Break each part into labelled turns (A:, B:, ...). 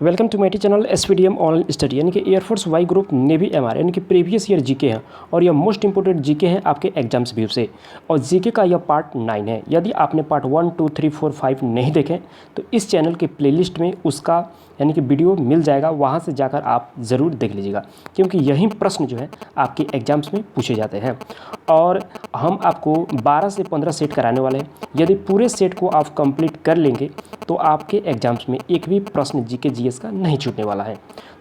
A: Welcome to मेटी channel SPDM online study यानी कि air force Y group navy MR यानी कि प्रीवियस ईयर जीके हैं और यह मोस्ट इंपोर्टेंट जीके हैं आपके एग्जाम्स व्यू से। और जीके का यह पार्ट 9 है। यदि आपने पार्ट 1, 2, 3, 4, 5 नहीं देखें तो इस चैनल के प्लेलिस्ट में उसका यानी कि वीडियो मिल जाएगा, वहाँ से जाकर आप ज़रूर देख लीजिएगा, क्योंकि यही प्रश्न जो है आपके एग्जाम्स में पूछे जाते हैं। और हम आपको 12 से 15 सेट कराने वाले हैं। यदि पूरे सेट को आप कंप्लीट कर लेंगे तो आपके एग्जाम्स में एक भी प्रश्न जीके जीएस का नहीं छूटने वाला है।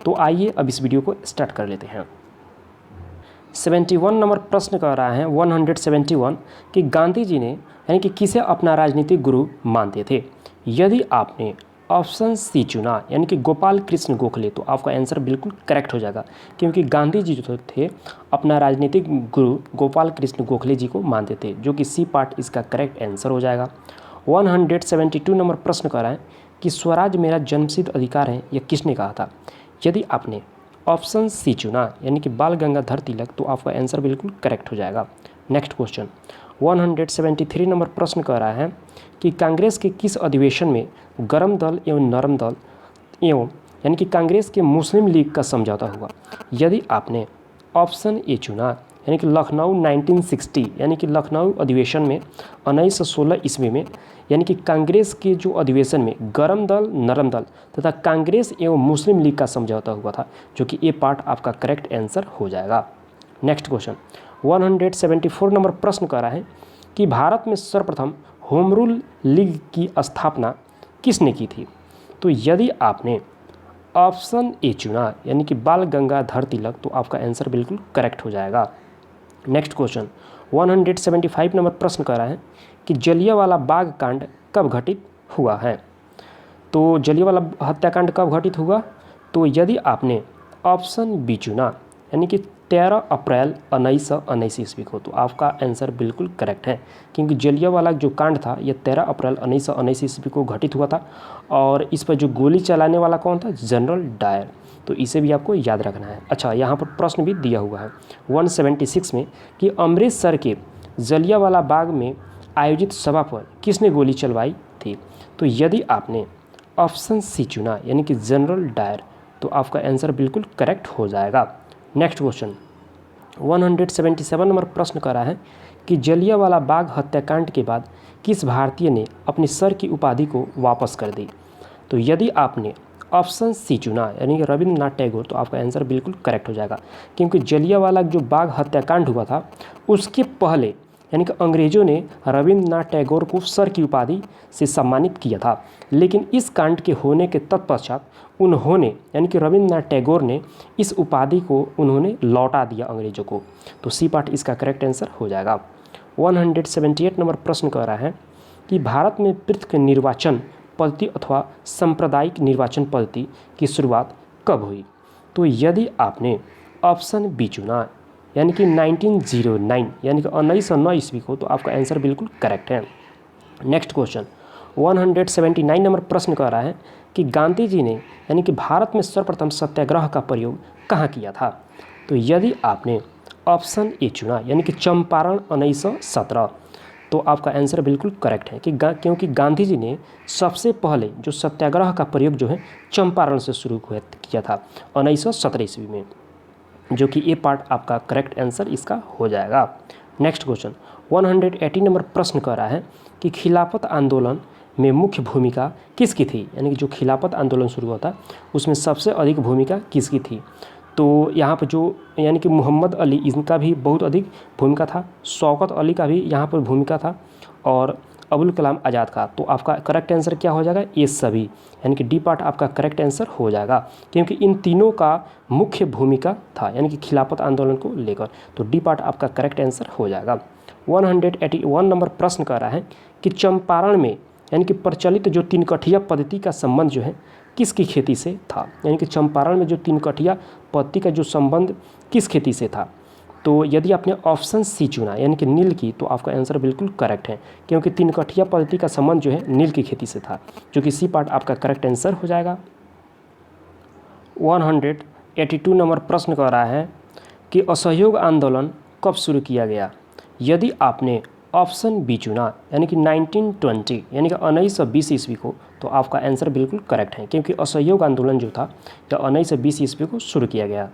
A: तो आइए अब इस वीडियो को स्टार्ट कर लेते हैं। 71 नंबर प्रश्न कह रहा है 171 कि गांधी जी ने यानी कि किसे अपना राजनीतिक गुरु मानते थे। यदि आपने ऑप्शन सी चुना यानी कि गोपाल कृष्ण गोखले तो आपका आंसर बिल्कुल करेक्ट हो जाएगा, क्योंकि गांधी जी जो थे अपना राजनीतिक गुरु गोपाल कृष्ण गोखले जी को मानते थे, जो कि सी पार्ट इसका करेक्ट आंसर हो जाएगा। 172 नंबर प्रश्न कर रहा है कि स्वराज मेरा जन्मसिद्ध अधिकार है, यह किसने कहा था। यदि आपने ऑप्शन सी चुना यानी कि बाल गंगाधर तिलक तो आपका आंसर बिल्कुल करेक्ट हो जाएगा। नेक्स्ट क्वेश्चन 173 नंबर प्रश्न कर रहा है कि कांग्रेस के किस अधिवेशन में गरम दल एवं नरम दल एवं यानी कि कांग्रेस के मुस्लिम लीग का समझौता हुआ। यदि आपने ऑप्शन ए चुना यानी कि लखनऊ 1960 यानी कि लखनऊ अधिवेशन में 1916 ईस्वी में यानी कि कांग्रेस के जो अधिवेशन में गरम दल नरम दल तथा कांग्रेस एवं मुस्लिम लीग का समझौता हुआ था, जो कि ए पार्ट आपका करेक्ट आंसर हो जाएगा। नेक्स्ट क्वेश्चन 174 नंबर प्रश्न कर रहा है कि भारत में सर्वप्रथम होम रूल लीग की स्थापना किसने की थी। तो यदि आपने ऑप्शन ए चुना यानी कि बाल गंगाधर तिलक तो आपका आंसर बिल्कुल करेक्ट हो जाएगा। नेक्स्ट क्वेश्चन 175 नंबर प्रश्न कर रहा है कि जलियांवाला बाग कांड कब घटित हुआ है। तो जलियांवाला हत्याकांड कब घटित हुआ। तो यदि आपने ऑप्शन बी चुना यानी कि 13 अप्रैल 1919 ईस्वी को तो आपका आंसर बिल्कुल करेक्ट है, क्योंकि जलियांवाला जो कांड था यह 13 अप्रैल 1919 ईस्वी को घटित हुआ था। और इस पर जो गोली चलाने वाला कौन था, जनरल डायर। तो इसे भी आपको याद रखना है। अच्छा, यहाँ पर प्रश्न भी दिया हुआ है 176 में कि अमृतसर के जलियांवाला बाग में आयोजित सभा पर किसने गोली चलवाई थी। तो यदि आपने ऑप्शन सी चुना यानी कि जनरल डायर तो आपका आंसर बिल्कुल करेक्ट हो जाएगा। नेक्स्ट क्वेश्चन 177 नंबर प्रश्न कर रहा है कि जलियांवाला बाग हत्याकांड के बाद किस भारतीय ने अपनी सर की उपाधि को वापस कर दी। तो यदि आपने ऑप्शन सी चुना यानी कि रविंद्रनाथ टैगोर तो आपका आंसर बिल्कुल करेक्ट हो जाएगा, क्योंकि जलियांवाला जो बाग हत्याकांड हुआ था उसके पहले यानी कि अंग्रेज़ों ने रविंद्रनाथ टैगोर को सर की उपाधि से सम्मानित किया था, लेकिन इस कांड के होने के तत्पश्चात उन्होंने यानी कि रविंद्रनाथ टैगोर ने इस उपाधि को उन्होंने लौटा दिया अंग्रेज़ों को। तो सी पार्ट इसका करेक्ट आंसर हो जाएगा। 178 नंबर प्रश्न कर रहा है कि भारत में पृथक निर्वाचन पद्धति अथवा सांप्रदायिक निर्वाचन पद्धति की शुरुआत कब हुई। तो यदि आपने ऑप्शन बी चुना यानी कि 1909 यानी कि 1909 ईस्वी को तो आपका आंसर बिल्कुल करेक्ट है। नेक्स्ट क्वेश्चन 179 नंबर प्रश्न कर रहा है कि गांधी जी ने यानी कि भारत में सर्वप्रथम सत्याग्रह का प्रयोग कहाँ किया था। तो यदि आपने ऑप्शन ए चुना यानी कि चंपारण 1917 तो आपका आंसर बिल्कुल करेक्ट है कि क्योंकि गांधी जी ने सबसे पहले जो सत्याग्रह का प्रयोग जो है चंपारण से शुरू किया था 1917 ईस्वी में, जो कि ये पार्ट आपका करेक्ट आंसर इसका हो जाएगा। नेक्स्ट क्वेश्चन 180 नंबर प्रश्न कर रहा है कि खिलाफत आंदोलन में मुख्य भूमिका किसकी थी, यानी कि जो खिलाफत आंदोलन शुरू हुआ था उसमें सबसे अधिक भूमिका किसकी थी। तो यहाँ पर जो यानी कि मोहम्मद अली इनका भी बहुत अधिक भूमिका था, शौकत अली का भी यहाँ पर भूमिका था और अबुल कलाम आज़ाद का। तो आपका करेक्ट आंसर क्या हो जाएगा, ये सभी यानी कि डी पार्ट आपका करेक्ट आंसर हो जाएगा, क्योंकि इन तीनों का मुख्य भूमिका था यानी कि खिलाफत आंदोलन को लेकर। तो डी पार्ट आपका करेक्ट आंसर हो जाएगा। 181 नंबर प्रश्न कर रहा है कि चंपारण में यानी कि प्रचलित जो तीन कठिया पद्धति का संबंध जो है किसकी खेती से था, यानी कि चंपारण में जो तीन कठिया पद्धति का जो संबंध किस खेती से था। तो यदि आपने ऑप्शन सी चुना यानी कि नील की तो आपका आंसर बिल्कुल करेक्ट है, क्योंकि तीन कठिया पद्धति का संबंध जो है नील की खेती से था, जो कि सी पार्ट आपका करेक्ट आंसर हो जाएगा। 182 नंबर प्रश्न कर रहा है कि असहयोग आंदोलन कब शुरू किया गया। यदि आपने ऑप्शन बी चुना यानी कि 1920 यानी कि 1920 ईस्वी को, तो आपका आंसर बिल्कुल करेक्ट है, क्योंकि असहयोग आंदोलन जो था यह 1920 ईस्वी को शुरू किया गया।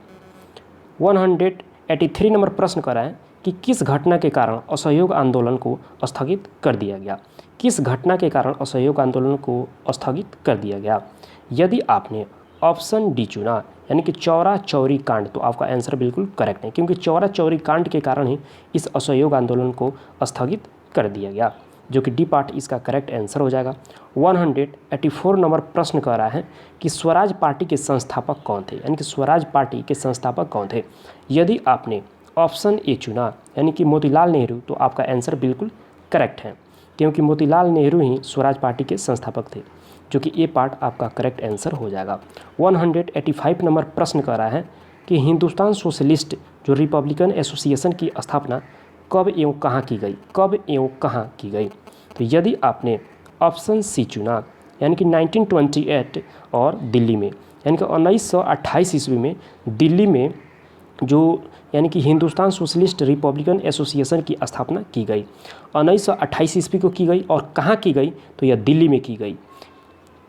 A: 183 नंबर प्रश्न कर रहा है कि किस घटना के कारण असहयोग आंदोलन को स्थगित कर दिया गया। किस घटना के कारण असहयोग आंदोलन को स्थगित कर दिया गया। यदि आपने ऑप्शन डी चुना यानी कि चौरा चौरी कांड, तो आपका आंसर बिल्कुल करेक्ट है, क्योंकि चौरा चौरी कांड के कारण ही इस असहयोग आंदोलन को स्थगित कर दिया गया, जो कि डी पार्ट इसका करेक्ट आंसर हो जाएगा। 184 नंबर प्रश्न कर रहा है कि स्वराज पार्टी के संस्थापक कौन थे, यानी कि स्वराज पार्टी के संस्थापक कौन थे। यदि आपने ऑप्शन ए चुना यानी कि मोतीलाल नेहरू, तो आपका आंसर बिल्कुल करेक्ट है, क्योंकि मोतीलाल नेहरू ही स्वराज पार्टी के संस्थापक थे, जो कि ए पार्ट आपका करेक्ट आंसर हो जाएगा। 185 नंबर प्रश्न कर रहा है कि हिंदुस्तान सोशलिस्ट जो रिपब्लिकन एसोसिएशन की स्थापना कब एवं कहाँ की गई। कब एवं कहाँ की गई। तो यदि आपने ऑप्शन सी चुना यानी कि 1928 और दिल्ली में, यानी कि 1928 ईस्वी में दिल्ली में जो यानी कि हिंदुस्तान सोशलिस्ट रिपब्लिकन एसोसिएशन की स्थापना की गई। 1928 ईस्वी को की गई और कहाँ की गई, तो यह दिल्ली में की गई।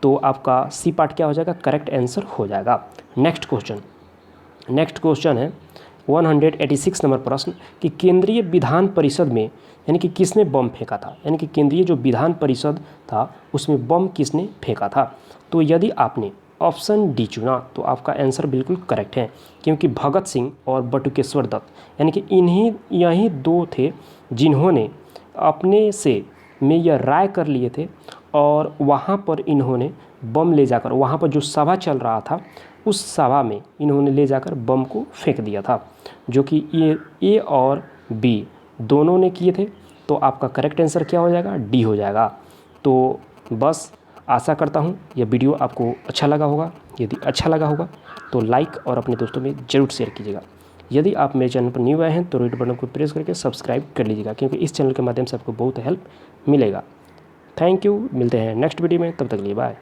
A: तो आपका सी पार्ट क्या हो जाएगा, करेक्ट आंसर हो जाएगा। नेक्स्ट क्वेश्चन है 186 नंबर प्रश्न कि केंद्रीय विधान परिषद में यानी कि किसने बम फेंका था, यानी कि केंद्रीय जो विधान परिषद था उसमें बम किसने फेंका था। तो यदि आपने ऑप्शन डी चुना तो आपका आंसर बिल्कुल करेक्ट है, क्योंकि भगत सिंह और बटुकेश्वर दत्त यानी कि यही दो थे जिन्होंने अपने से में यह राय कर लिए थे और वहाँ पर इन्होंने बम ले जाकर, वहाँ पर जो सभा चल रहा था उस सभा में इन्होंने ले जाकर बम को फेंक दिया था, जो कि ए और बी दोनों ने किए थे। तो आपका करेक्ट आंसर क्या हो जाएगा, डी हो जाएगा। तो बस आशा करता हूँ यह वीडियो आपको अच्छा लगा होगा। यदि अच्छा लगा होगा तो लाइक और अपने दोस्तों में ज़रूर शेयर कीजिएगा। यदि आप मेरे चैनल पर न्यू आए हैं तो रेड बटन को प्रेस करके सब्सक्राइब कर लीजिएगा, क्योंकि इस चैनल के माध्यम से आपको बहुत हेल्प मिलेगा। थैंक यू, मिलते हैं नेक्स्ट वीडियो में, तब तक के लिए बाय।